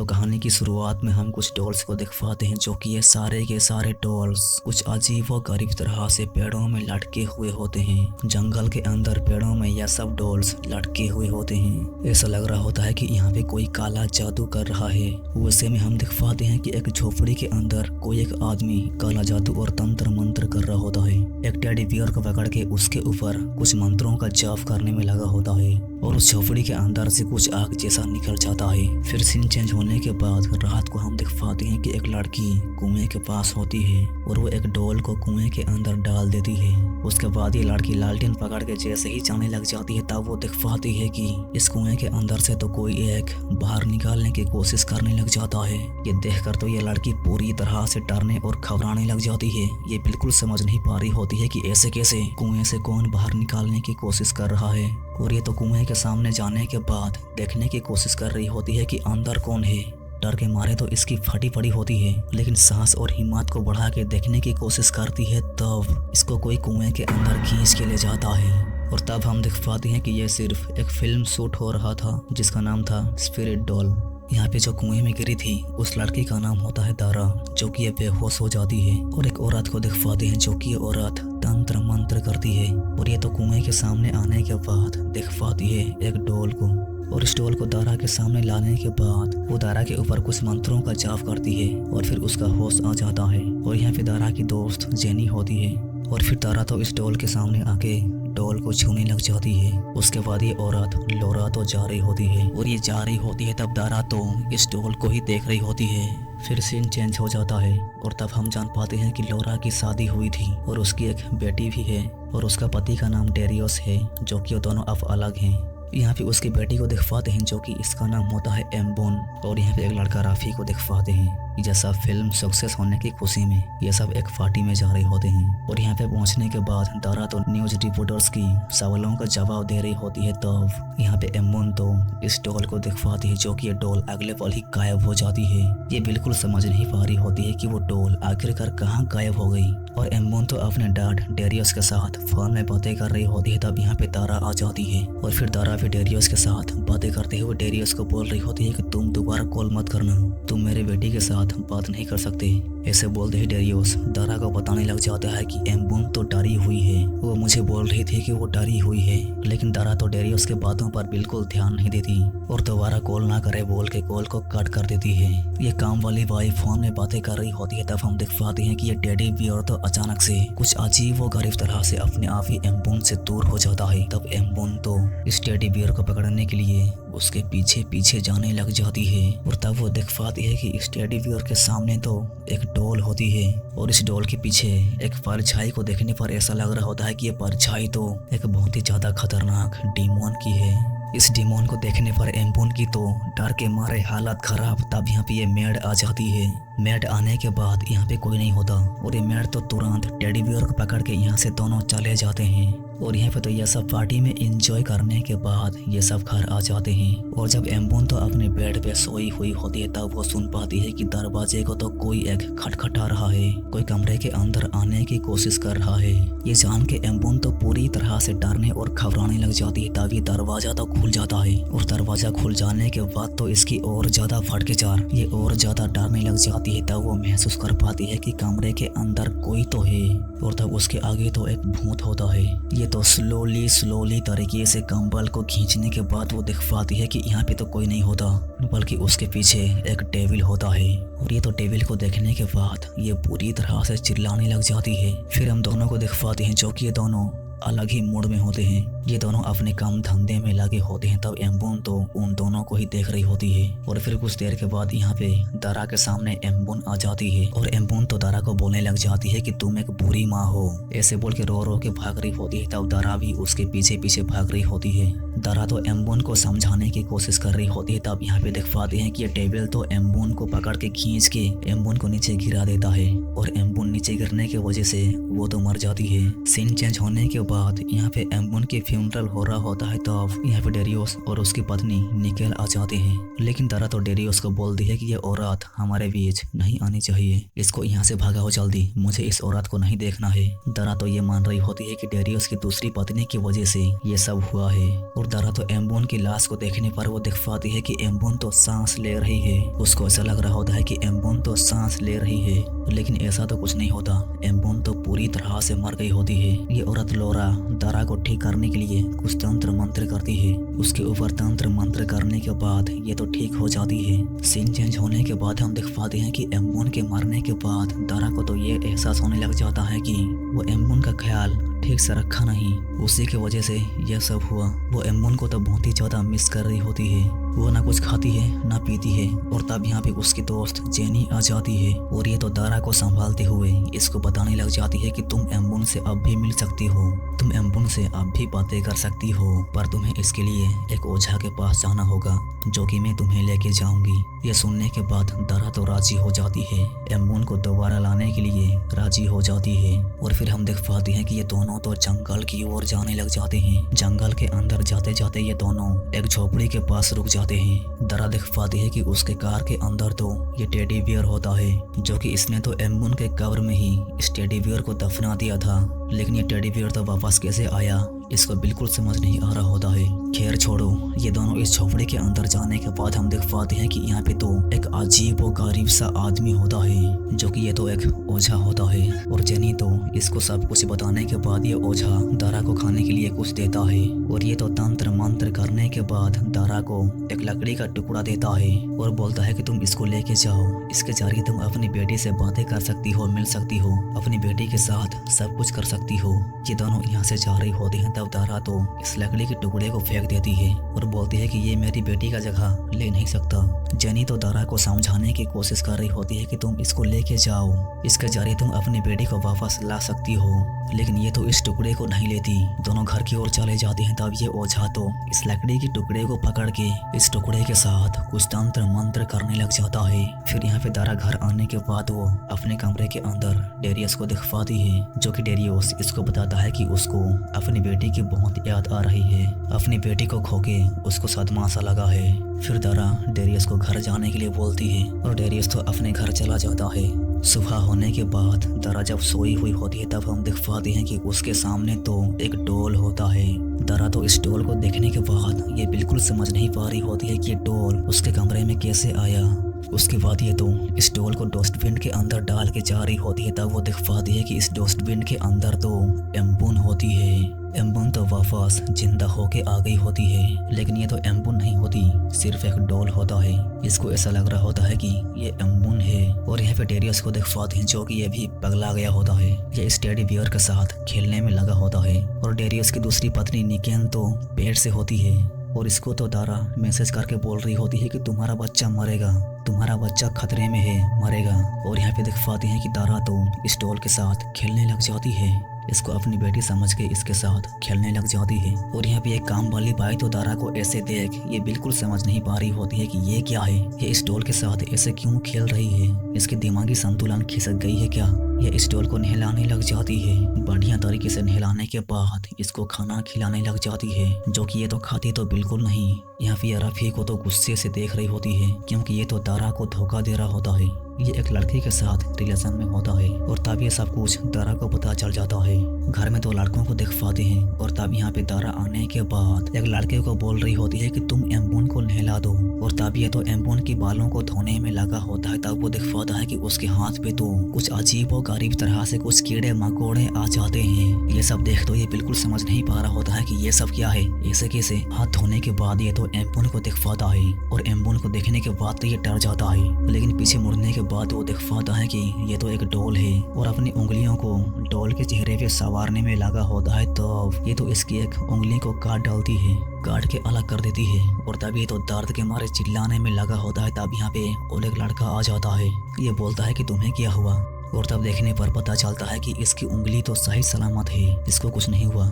तो कहानी की शुरुआत में हम कुछ डॉल्स को दिख पाते हैं, जो कि ये सारे के सारे डॉल्स कुछ अजीब व गरीब तरह से पेड़ों में लटके हुए होते हैं। जंगल के अंदर पेड़ों में यह सब डॉल्स लटके हुए होते हैं। ऐसा लग रहा होता है कि यहाँ पे कोई काला जादू कर रहा है। वैसे में हम दिख पाते हैं कि एक झोपड़ी के अंदर कोई एक आदमी काला जादू और तंत्र मंत्र कर रहा होता है। एक टेडी बियर को पकड़ के उसके ऊपर कुछ मंत्रों का जाप करने में लगा होता है और उस झोपड़ी के अंदर से कुछ आग जैसा निकल जाता है। फिर सीन चेंज होने के बाद रात को हम देख पाते हैं कि एक लड़की कुएं के पास होती है और वो एक डॉल को कुएं के अंदर डाल देती है। उसके बाद ये लड़की लालटेन पकड़ के जैसे ही जाने लग जाती है, तब वो देख पाती है कि इस कुएं के अंदर से तो कोई एक बाहर निकालने की कोशिश करने लग जाता है। ये देखकर तो ये लड़की पूरी तरह से डरने और घबराने लग जाती है। ये बिल्कुल समझ नहीं पा रही होती है कि ऐसे कैसे कुएं से कौन बाहर निकालने की कोशिश कर रहा है। और ये तो कुएं के सामने जाने के बाद देखने की कोशिश कर रही होती है कि अंदर कौन है। डर के मारे तो इसकी फटी पड़ी होती है, लेकिन सांस और हिम्मत को बढ़ा के देखने की कोशिश करती है। तब इसको कोई कुएं के अंदर खींच के ले जाता है और तब हम देख पाते हैं कि यह सिर्फ एक फिल्म शूट हो रहा था जिसका नाम था स्पिरिट डॉल। यहाँ पे जो कुएं में गिरी थी उस लड़की का नाम होता है दारा, जो कि ये बेहोश हो जाती है। और एक औरत को दिख पाते हैं, जो कि ये औरत तंत्र मंत्र करती है। और ये तो कुएं के सामने आने के बाद दिख पाती है एक डॉल को, और इस डॉल को दारा के सामने लाने के बाद वो दारा के ऊपर कुछ मंत्रों का जाप करती है और फिर उसका होश आ जाता है। और यहाँ पे दारा की दोस्त जेनी होती है और फिर दारा तो इस डॉल के सामने आके डॉल को छूने लग जाती है। उसके बाद ये औरत लोरा तो जा रही होती है और ये जा रही होती है, तब दारा तो इस डॉल को ही देख रही होती है। फिर सीन चेंज हो जाता है और तब हम जान पाते हैं कि लोरा की शादी हुई थी और उसकी एक बेटी भी है और उसका पति का नाम डेरियोस है, जो कि वो दोनों अब अलग हैं। यहाँ पे उसकी बेटी को दिख पाते हैं, जो कि इसका नाम होता है एम्बोन। और यहाँ पे एक लड़का राफी को दिख पाते हैं। जैसा फिल्म सक्सेस होने की खुशी में ये सब एक पार्टी में जा रहे होते हैं। और यहाँ पे पहुंचने के बाद दारा तो न्यूज रिपोर्टर्स की सवालों का जवाब दे रही होती है। तब यहाँ पे एम्बोन तो इस डॉल को दिख पाती है, जो कि ये डॉल अगले पल ही गायब हो जाती है। ये बिल्कुल समझ नहीं पा रही होती है कि वो डॉल आखिरकार कहाँ गायब हो गई। और एम्बोन तो अपने डैड डेरियस के साथ फोन में बातें कर रही होती है। तब यहाँ पे दारा आ जाती है और फिर दारा भी डेरियस के साथ बातें करते हुए डेरियस को बोल रही होती है कि तुम दोबारा कॉल मत करना, तुम मेरे बेटी के साथ बात नहीं कर सकते। ऐसे बोलते ही डेरियस दारा को बताने लग जाता है कि एम्बोन तो डरी हुई है, वो मुझे बोल रही थी कि वो डरी हुई है। लेकिन दारा तो डेरियस के बातों पर बिल्कुल ध्यान नहीं देती और दोबारा कॉल ना करे बोल के कॉल को कट कर देती है। ये काम वाली बाई फोन में बातें कर रही होती है। तब हम देख पाते हैं कि ये टेडी बियर तो अचानक से कुछ अजीब व गरीब तरह से अपने आप ही एम्बोन से दूर हो जाता है। तब एम्बोन तो इस टेडी बियर को पकड़ने के लिए उसके पीछे पीछे जाने लग जाती है। और तब वो देख पाती है कि इस टेडी बियर के सामने तो एक डॉल होती है और इस डॉल के पीछे एक परछाई को देखने पर ऐसा लग रहा होता है कि ये परछाई तो एक बहुत ही ज्यादा खतरनाक डीमोन की है। इस डीमोन को देखने पर एम्बोन की तो डर के मारे हालत खराब। तब यहाँ पे ये मेड आ जाती है। मेड आने के बाद यहाँ पे कोई नहीं होता और ये मेड तो तुरंत टेडी बियर को पकड़ के यहाँ से दोनों चले जाते हैं। और यहाँ पे तो यह सब पार्टी में एंजॉय करने के बाद ये सब घर आ जाते हैं। और जब एम्बोन तो अपने बेड पे सोई हुई होती है, तब वो सुन पाती है कि दरवाजे को तो कोई एक खटखटा रहा है, कोई कमरे के अंदर आने की कोशिश कर रहा है। ये जान के एम्बोन तो पूरी तरह से डरने और घबराने लग जाती है। तभी दरवाजा तो खुल जाता है और दरवाजा खुल जाने के बाद तो इसकी और ज्यादा फटकेचार, ये और ज्यादा डरने लग जाती है। तब वो महसूस कर पाती है कि कमरे के अंदर कोई तो है और तब उसके आगे तो एक भूत होता है। ये तो स्लोली तरीके से कंबल को खींचने के बाद वो देख पाती है कि यहाँ पे तो कोई नहीं होता, बल्कि उसके पीछे एक डेविल होता है। और ये तो डेविल को देखने के बाद ये पूरी तरह से चिल्लाने लग जाती है। फिर हम दोनों को देख पाते हैं, जो कि ये दोनों अलग ही मूड में होते हैं। ये दोनों अपने काम धंधे में लगे होते हैं। तब एम्बोन तो उन दोनों को ही देख रही होती है। और फिर कुछ देर के बाद यहाँ पे दारा के सामने एम्बोन आ जाती है और एम्बोन तो दारा को बोलने लग जाती है कि तुम एक बुरी माँ हो, ऐसे बोल के रो रो के भाग रही होती है। तब दारा भी उसके पीछे पीछे भाग रही होती है। दारा तो एम्बोन को समझाने की कोशिश कर रही होती है। तब यहाँ पे देख पाते हैं कि ये टेबल तो एम्बोन को पकड़ के खींच के एम्बोन को नीचे गिरा देता है और एम्बोन नीचे गिरने की वजह से वो तो मर जाती है। सीन चेंज होने के बाद यहाँ पे एम्बोन की फ्यूनरल हो रहा होता है। तब यहाँ पे डेरियोस और उसकी पत्नी निकेल आ जाते हैं। लेकिन दारा तो डेरियोस को बोलती है कि ये औरत हमारे बीच नहीं आनी चाहिए, इसको यहाँ से भागा हो जल्दी, मुझे इस औरत को नहीं देखना है। दारा तो ये मान रही होती है कि डेरियोस की दूसरी पत्नी की वजह से ये सब हुआ है। और दारा तो एम्बोन की लाश को देखने पर वो दिख पाती है कि एम्बोन तो सांस ले रही है। उसको ऐसा लग रहा होता है कि एम्बोन तो सांस ले रही है, लेकिन ऐसा तो कुछ नहीं होता। एम्बोन तो पूरी तरह से मर गई होती है। ये औरत लोरा दारा को ठीक करने के लिए कुछ तंत्र मंत्र करती है। उसके ऊपर तंत्र मंत्र करने के बाद ये तो ठीक हो जाती है। सीन चेंज होने के बाद हम देख पाते हैं कि एम्बोन के मरने के बाद दारा को तो ये एहसास होने लग जाता है कि वो एम्बोन का ख्याल ठीक से रखा नहीं, उसी की वजह से यह सब हुआ। वो एम्बोन को तो बहुत ही ज्यादा मिस कर रही होती है। वो ना कुछ खाती है ना पीती है, और तब यहाँ पे उसकी दोस्त जेनी आ जाती है और ये तो दारा को संभालते हुए इसको बताने लग जाती है कि तुम एम्बोन से अब भी मिल सकती हो, तुम एम्बोन से अब भी बातें कर सकती हो, पर तुम्हें इसके लिए एक ओझा के पास जाना होगा जो कि मैं तुम्हें लेके जाऊंगी। ये सुनने के बाद दारा तो राजी हो जाती है, एम्बोन को दोबारा लाने के लिए राजी हो जाती है। और फिर हम देख पाते हैं कि ये दोनों तो जंगल की ओर जाने लग जाते हैं। जंगल के अंदर जाते जाते ये दोनों एक झोपड़ी के पास रुक जाते हैं। दारा देख पाती है कि उसके कार के अंदर तो ये टेडी बियर होता है, जो कि इसने तो एम्बोन के कब्र में ही इस टेडी बियर को दफना दिया था, लेकिन ये टेडी बियर तो वापस कैसे आया इसको बिल्कुल समझ नहीं आ रहा होता है। खैर छोड़ो, ये दोनों इस झोपड़ी के अंदर जाने के बाद हम देख पाते हैं कि यहाँ पे तो एक अजीब और गरीब सा आदमी होता है, जो कि ये तो एक ओझा होता है। और जेनी तो इसको सब कुछ बताने के बाद ये ओझा दारा को खाने के लिए कुछ देता है, और ये तो तंत्र मंत्र करने के बाद दारा को एक लकड़ी का टुकड़ा देता है और बोलता है कि तुम इसको लेके जाओ, इसके जरिए तुम अपनी बेटी से बातें कर सकती हो, मिल सकती हो, अपनी बेटी के साथ सब कुछ कर सकती हो। ये दोनों यहाँ से जा रही होती हैं, तब दारा तो इस लकड़ी के टुकड़े को फेंक देती है और बोलती है कि ये मेरी बेटी का जगह ले नहीं सकता। जेनी तो दारा को समझाने की कोशिश कर रही होती है कि तुम इसको लेके जाओ, इसके जरिए तुम अपनी बेटी को वापस ला सकती हो, लेकिन ये तो इस टुकड़े को नहीं लेती। दोनों घर की ओर चले जाते हैं। तब ये ओझा तो इस लकड़ी के टुकड़े को पकड़ के इस टुकड़े के साथ कुछ तंत्र मंत्र करने लग जाता है। फिर यहाँ पे दारा घर आने के बाद वो अपने कमरे के अंदर डेरियस को दिख पाती है, जो कि डेरियस इसको बताता है कि उसको अपनी बेटी की बहुत याद आ रही है, अपनी बेटी को खो के उसको सदमा सा लगा है। फिर दारा डेरियस को घर जाने के लिए बोलती है और डेरियस तो अपने घर चला जाता है। सुबह होने के बाद दारा जब सोई हुई होती है तब हम देख पाते हैं कि उसके सामने तो एक डोल होता है। दारा तो इस डोल को देखने के बाद ये बिल्कुल समझ नहीं पा रही होती है कि ये डोल उसके कमरे में कैसे आया। उसके बाद ये तो इस डोल को डस्टबिन के अंदर डाल के जा रही होती है। तब वो देख पाती है कि इस डस्टबिन के अंदर तो एम्बोन होती है। एम्बोन तो वापस जिंदा होके आ गई होती है, लेकिन ये तो एम्बोन नहीं होती, सिर्फ एक डोल होता है। इसको ऐसा लग रहा होता है कि ये एम्बोन है। और यहाँ पे डेरियस को देख पाते हैं, जो कि ये भी पगला गया होता है। ये इस टेडी बियर के साथ खेलने में लगा होता है। और डेरियस की दूसरी पत्नी निकेन तो पेड़ से होती है, और इसको तो दारा मैसेज करके बोल रही होती है कि तुम्हारा बच्चा मरेगा, तुम्हारा बच्चा खतरे में है, मरेगा। और यहाँ पे देख पाते हैं कि दारा तो इस डॉल के साथ खेलने लग जाती है, इसको अपनी बेटी समझ के इसके साथ खेलने लग जाती है। और यहाँ पे एक काम वाली बाई तो दारा को ऐसे देख ये बिल्कुल समझ नहीं पा रही होती है कि ये क्या है, ये इस डॉल के साथ ऐसे क्यों खेल रही है, इसके दिमागी संतुलन खिसक गई है क्या। ये इस डॉल को नहलाने लग जाती है। बढ़िया तरीके से नहलाने के बाद इसको खाना खिलाने लग जाती है, जो कि ये तो खाती तो बिल्कुल नहीं। यहाँ पे रफी को तो गुस्से से देख रही होती है, क्योंकि ये तो दारा को धोखा दे रहा होता है। ये एक लड़की के साथ रिलेशन में होता है, और तब ये सब कुछ दारा को पता चल जाता है। घर में दो लड़कों को देख पाते हैं, और तब यहाँ पे दारा आने के बाद एक लड़के को बोल रही होती है कि तुम एम्बोन को नहला दो। और तब ये तो एम्बोन की बालों को धोने में लगा होता है। तब वो देख पाता है कि उसके हाथ पे तो कुछ अजीब और गरीब तरह से कुछ कीड़े मकोड़े आ जाते हैं। ये सब देख तो ये बिल्कुल समझ नहीं पा रहा होता है कि ये सब क्या है, ऐसे कैसे। हाथ धोने के बाद ये तो एम्बोन को देख पाता है, और एम्बोन को देखने के बाद तो ये डर जाता है, लेकिन पीछे मुड़ने के बाद वो देख पाता है कि ये तो एक डॉल है, और अपनी उंगलियों को डॉल के चेहरे पे सवारने में लगा होता है। तो ये तो इसकी एक उंगली को काट डालती है, काट के अलग कर देती है, और तभी ये तो दर्द के मारे चिल्लाने में लगा होता है। तब यहाँ पे और एक लड़का आ जाता है, ये बोलता है कि तुम्हें क्या हुआ। और तब देखने पर पता चलता है कि इसकी उंगली तो सही सलामत है, इसको कुछ नहीं हुआ।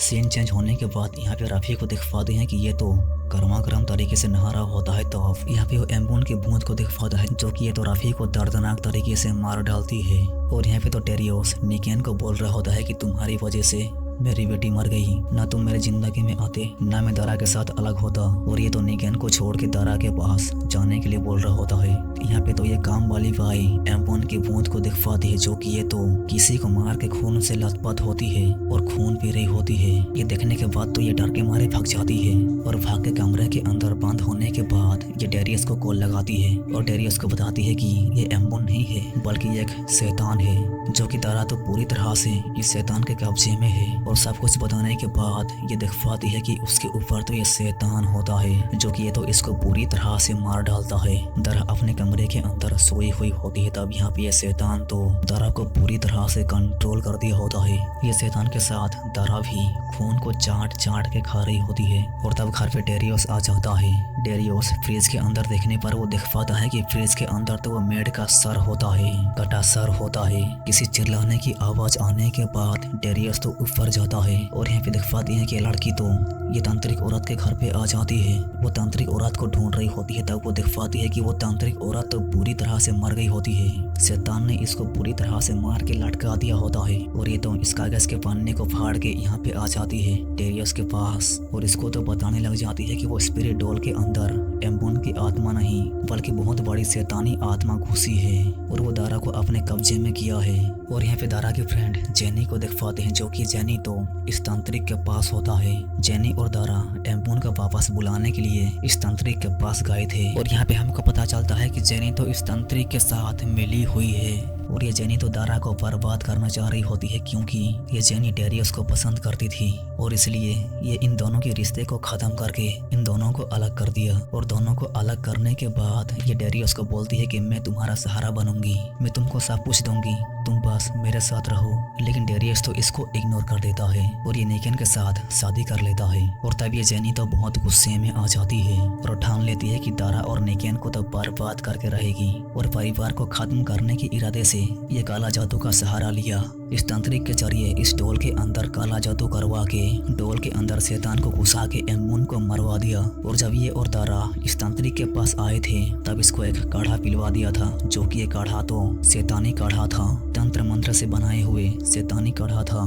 सीन चेंज होने के बाद यहाँ पे रफ़ी को दिख पाते हैं कि ये तो गर्मा गर्म तरीके से नहा रहा होता है। तो यहाँ पे वो एम्बोन की बूंद को दिख पाता है, जो कि ये तो रफ़ी को दर्दनाक तरीके से मार डालती है। और यहाँ पे तो टेरियोस निकेन को बोल रहा होता है कि तुम्हारी वजह से मेरी बेटी मर गई, ना तुम मेरे जिंदगी में आते, ना मैं दारा के साथ अलग होता। और ये तो निकेन को छोड़ के दारा के पास जाने के लिए बोल रहा होता है। यहाँ पे तो ये काम वाली भाई एम्बोन की बूंद को दिखवाती है, जो कि ये तो किसी को मार के खून से लथपथ होती है और खून पी रही होती है। ये देखने के बाद तो ये डर के मारे भाग जाती है और भाग के कमरे के अंदर बंद होने के बाद ये डेरियस को कॉल लगाती है और डेरियस को बताती है कि ये एम्बोन नहीं है बल्कि एक शैतान है, जो कि दारा तो पूरी तरह से इस शैतान के कब्जे में है। और सब कुछ बताने के बाद ये दिखवाती है कि उसके ऊपर तो ये शैतान होता है, जो कि ये तो इसको पूरी तरह से मार डालता है। दारा अपने कमरे के अंदर सोई हुई होती है, तब यहाँ पे ये शैतान तो दारा को पूरी तरह से कंट्रोल कर दिया होता है। ये शैतान के साथ दारा भी खून को चाट चाट के खा रही होती है। और तब घर पे डेरियस आ जाता है। डेरियस फ्रिज के अंदर देखने पर वो दिख पाता है कि फ्रिज के अंदर तो वो मेड का सर होता है, कटा सर होता है। किसी चिल्लाने की आवाज आने के बाद डेरियस तो ऊपर जाता है और यहाँ पे दिख पाती है कि लड़की तो ये तांत्रिक औरत के घर पे आ जाती है। वो तांत्रिक औरत को ढूंढ रही होती है, तब वो दिख पाती है कि वो तांत्रिक औरत तो पूरी तरह से मर गई होती है। शैतान ने इसको पूरी तरह से मार के लटका दिया होता है और ये तो इस कागज के पन्ने को फाड़ के यहाँ पे आ जाती है डेरियस के पास और इसको तो बताने लग जाती है कि वो स्पिरिट डॉल के अंदर एम्बोन की आत्मा नहीं बल्कि बहुत बड़ी शैतानी आत्मा घुसी है और वो दारा को अपने कब्जे में किया है। और यहाँ पे दारा की फ्रेंड जेनी को दिख पाते हैं, जो कि जेनी तो इस तांत्रिक के पास होता है। जेनी और दारा एम्बोन को वापस बुलाने के लिए इस तांत्रिक के पास गए थे और यहाँ पे हमको पता चलता है कि जेनी तो इस तांत्रिक के साथ मिली हुई है और ये जेनी तो दारा को बर्बाद करना चाह रही होती है, क्योंकि ये जेनी डेरियस को पसंद करती थी और इसलिए ये इन दोनों के रिश्ते को खत्म करके इन दोनों को अलग कर दिया। और दोनों को अलग करने के बाद ये डेरियस को बोलती है कि मैं तुम्हारा सहारा बनूंगी, मैं तुमको सब कुछ दूंगी, तुम बस मेरे साथ रहो। लेकिन डेरियस तो इसको इग्नोर कर देता है और ये निकेन के साथ शादी कर लेता है। और तब ये जेनी तो बहुत गुस्से में आ जाती है और ठान लेती है कि दारा और निकेन को तो बर्बाद करके रहेगी और परिवार को खत्म करने के इरादे से ये काला जादू का सहारा लिया। इस तांत्रिक के जरिए इस डोल के अंदर काला जादू करवा के डोल के अंदर शैतान को घुसा के एम्बोन को मरवा दिया। और जब ये और दारा इस तांत्रिक के पास आए थे तब इसको एक काढ़ा पिलवा दिया था, जो कि ये काढ़ा तो शैतानी काढ़ा था, तंत्र मंत्र से बनाए हुए शैतानी काढ़ा था।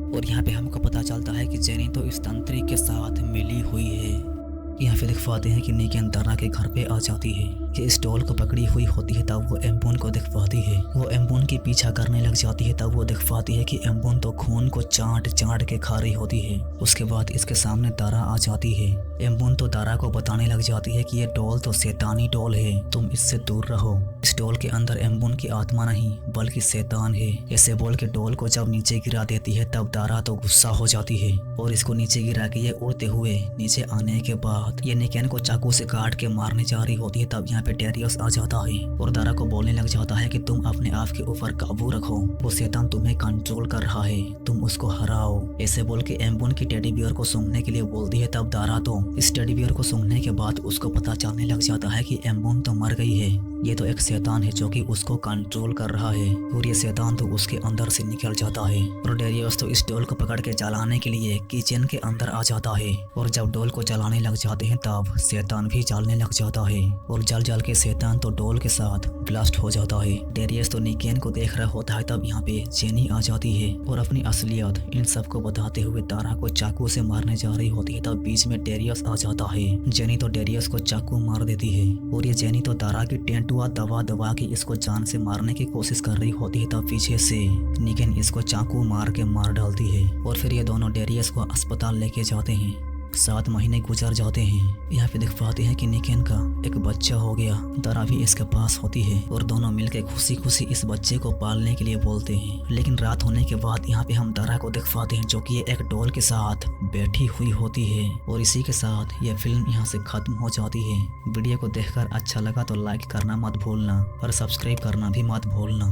और यहाँ पे हमको पता चलता है कि जेनी तो इस तांत्रिक के साथ मिली हुई है। यहाँ पे दिख पाते हैं कि निकेन दारा के घर पे आ जाती है। ये इस डॉल को पकड़ी हुई होती है, तब वो एम्बोन को दिख पाती है। वो एम्बोन की पीछा करने लग जाती है, तब वो दिख पाती है कि एम्बोन तो खून को चाट चाट के खा रही होती है। उसके बाद इसके सामने दारा आ जाती है। एम्बोन तो दारा को बताने लग जाती है कि ये डॉल तो शैतानी डॉल है, तुम इससे दूर रहो। इस डॉल के अंदर एम्बोन की आत्मा नहीं बल्कि शैतान है। ऐसे बोल के डॉल को जब नीचे गिरा देती है तब दारा तो गुस्सा हो जाती है और इसको नीचे गिरा के ये उड़ते हुए नीचे आने के बाद ये निकेन को चाकू से काट के मारने जा रही होती है। तब यहाँ पे डेरियस आ जाता है और दारा को बोलने लग जाता है कि तुम अपने आप के ऊपर काबू रखो, वो शैतान तुम्हें कंट्रोल कर रहा है, तुम उसको हराओ। ऐसे बोल के एम्बोन की टेडी बियर को सूंघने के लिए बोलती है। तब दारा तो इस टेडी बियर को सूंघने के बाद उसको पता चलने लग जाता है कि एम्बोन तो मर गई है, ये तो एक शैतान है जो कि उसको कंट्रोल कर रहा है। और ये शैतान तो उसके अंदर से निकल जाता है और डेरियस तो इस डोल को पकड़ के जलाने के लिए किचन के अंदर आ जाता है। और जब डोल को जलाने लग जाते हैं तब शैतान भी जलने लग जाता है और जल जल के शैतान तो डोल के साथ ब्लास्ट हो जाता है। डेरियस तो निकेन को देख रहा होता है। तब यहाँ पे जेनी आ जाती है और अपनी असलियत इन सबको बताते हुए दारा को चाकू से मारने जा रही होती है। तब बीच में डेरियस आ जाता है। जेनी तो डेरियस को चाकू मार देती है और ये जेनी तो दारा की टेंटुआ दबा दबा के इसको जान से मारने की कोशिश कर रही होती है। तब पीछे से निकेन इसको चाकू मार के मार डालती है और फिर ये दोनों डेरियस को अस्पताल लेके जाते हैं। 7 महीने गुजर जाते हैं। यहाँ पे दिख पाते हैं कि निकेन का एक बच्चा हो गया। दारा भी इसके पास होती है और दोनों मिलकर खुशी खुशी इस बच्चे को पालने के लिए बोलते हैं। लेकिन रात होने के बाद यहाँ पे हम दारा को देख पाते हैं, जो कि एक डॉल के साथ बैठी हुई होती है। और इसी के साथ यह फिल्म यहाँ से खत्म हो जाती है। वीडियो को देखकर अच्छा लगा तो लाइक करना मत भूलना और सब्सक्राइब करना भी मत भूलना।